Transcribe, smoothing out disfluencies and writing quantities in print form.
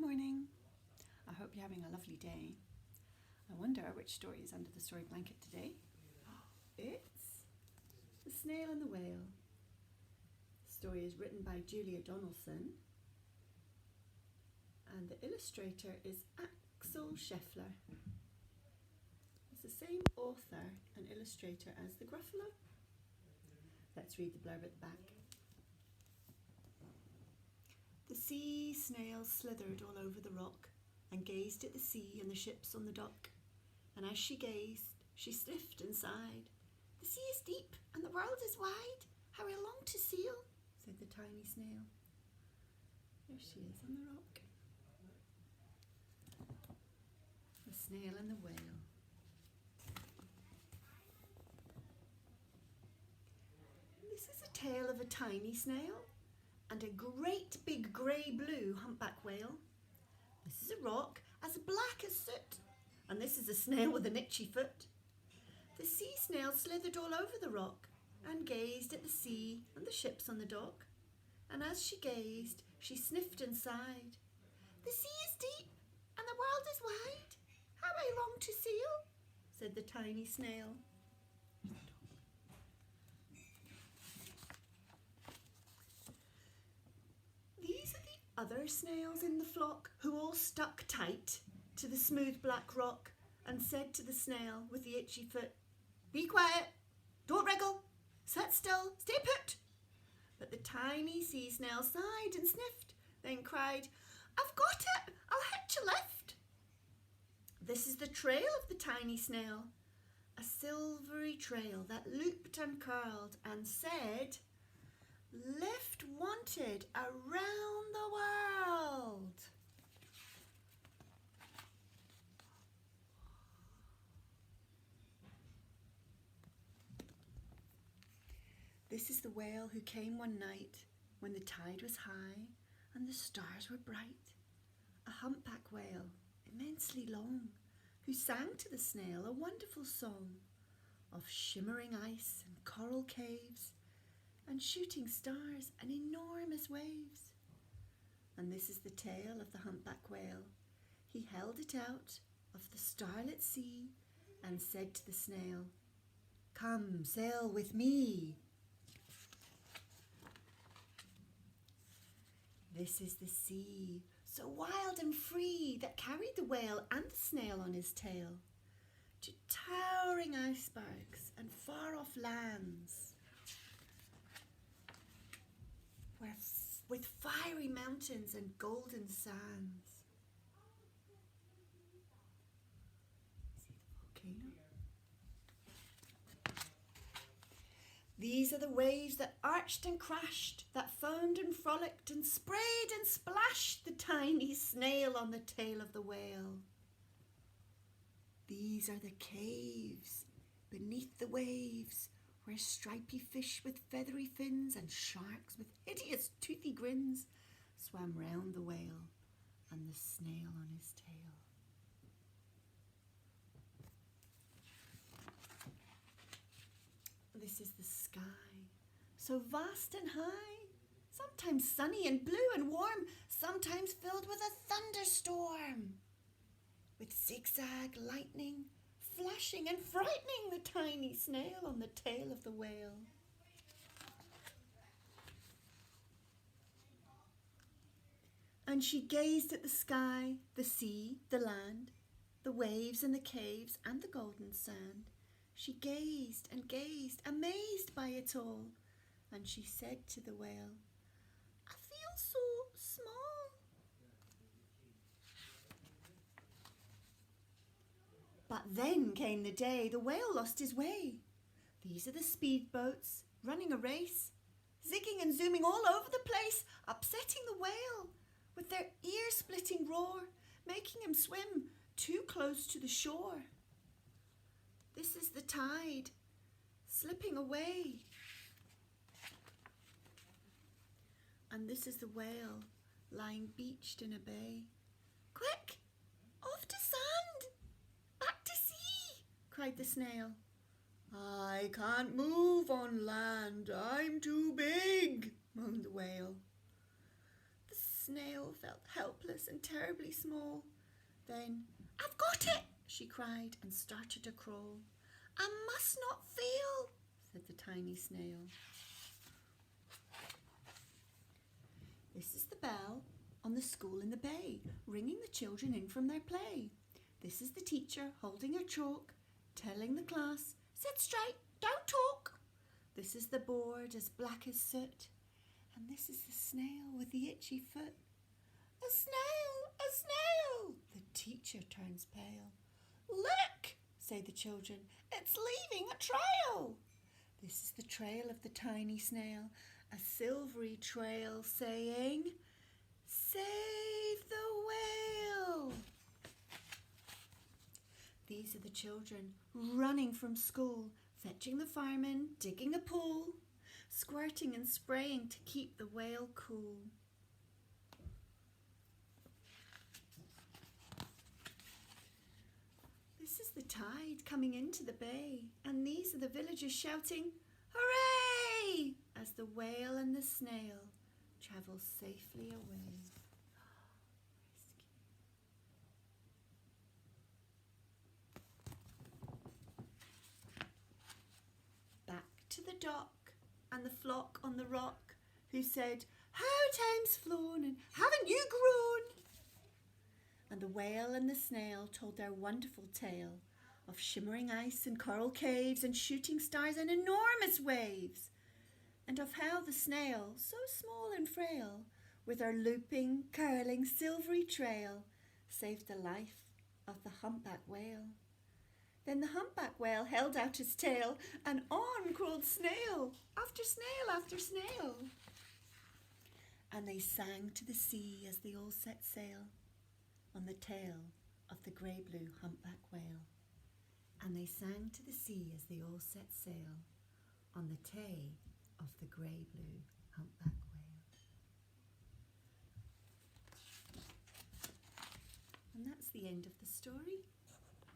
Good morning. I hope you're having a lovely day. I wonder which story is under the story blanket today. It's The Snail and the Whale. The story is written by Julia Donaldson and the illustrator is Axel Scheffler. It's the same author and illustrator as the Gruffalo. Let's read the blurb at the back. The sea snail slithered all over the rock and gazed at the sea and the ships on the dock. And as she gazed, she sniffed and sighed. The sea is deep and the world is wide. How I long to sail, said the tiny snail. There she is on the rock. The Snail and the Whale. This is a tale of a tiny snail and a great big grey-blue humpback whale. This is a rock as black as soot, and this is a snail with an itchy foot. The sea snail slithered all over the rock and gazed at the sea and the ships on the dock. And as she gazed, she sniffed and sighed. The sea is deep and the world is wide. How I long to sail, said the tiny snail. These are the other snails in the flock who all stuck tight to the smooth black rock and said to the snail with the itchy foot, Be quiet, don't wriggle, sit still, stay put. But the tiny sea snail sighed and sniffed, then cried, I've got it, I'll hitch a lift. This is the trail of the tiny snail, a silvery trail that looped and curled and said, Lift wanted around the world. This is the whale who came one night when the tide was high and the stars were bright. A humpback whale, immensely long, who sang to the snail a wonderful song of shimmering ice and coral caves and shooting stars and enormous waves. And this is the tale of the humpback whale. He held it out of the starlit sea and said to the snail, Come sail with me. This is the sea, so wild and free, that carried the whale and the snail on his tail to towering icebergs and far-off lands, where with fiery mountains and golden sands. See the volcano? These are the waves that arched and crashed, that foamed and frolicked and sprayed and splashed the tiny snail on the tail of the whale. These are the caves beneath the waves, where stripy fish with feathery fins and sharks with hideous toothy grins swam round the whale and the snail on his tail. This is the sky, so vast and high, sometimes sunny and blue and warm, sometimes filled with a thunderstorm, with zigzag lightning flashing and frightening the tiny snail on the tail of the whale. And she gazed at the sky, the sea, the land, the waves and the caves and the golden sand. She gazed and gazed, amazed by it all, and she said to the whale, I feel so small. But then came the day the whale lost his way. These are the speedboats running a race, zigging and zooming all over the place, upsetting the whale with their ear-splitting roar, making him swim too close to the shore. This is the tide, slipping away. And this is the whale, lying beached in a bay. Quick, off to sand, back to sea, cried the snail. I can't move on land, I'm too big, moaned the whale. The snail felt helpless and terribly small. Then, "I've got it!" she cried and started to crawl. "I must not feel," said the tiny snail. This is the bell on the school in the bay, ringing the children in from their play. This is the teacher holding her chalk, telling the class, "Sit straight, don't talk." This is the board as black as soot, and this is the snail with the itchy foot. "A snail, a snail!" The teacher turns pale. "Look," say the children, "it's leaving a trail." This is the trail of the tiny snail, a silvery trail saying, "Save the whale." These are the children running from school, fetching the fireman, digging a pool, squirting and spraying to keep the whale cool. This is the tide coming into the bay, and these are the villagers shouting, "Hooray!" as the whale and the snail travel safely away. Back to the dock and the flock on the rock, who said, "How time's flown, and haven't you grown?" And the whale and the snail told their wonderful tale of shimmering ice and coral caves and shooting stars and enormous waves, and of how the snail, so small and frail, with her looping, curling, silvery trail, saved the life of the humpback whale. Then the humpback whale held out his tail, and on crawled snail after snail after snail. And they sang to the sea as they all set sail on the tail of the grey-blue humpback whale. And they sang to the sea as they all set sail on the tail of the grey-blue humpback whale. And that's the end of the story.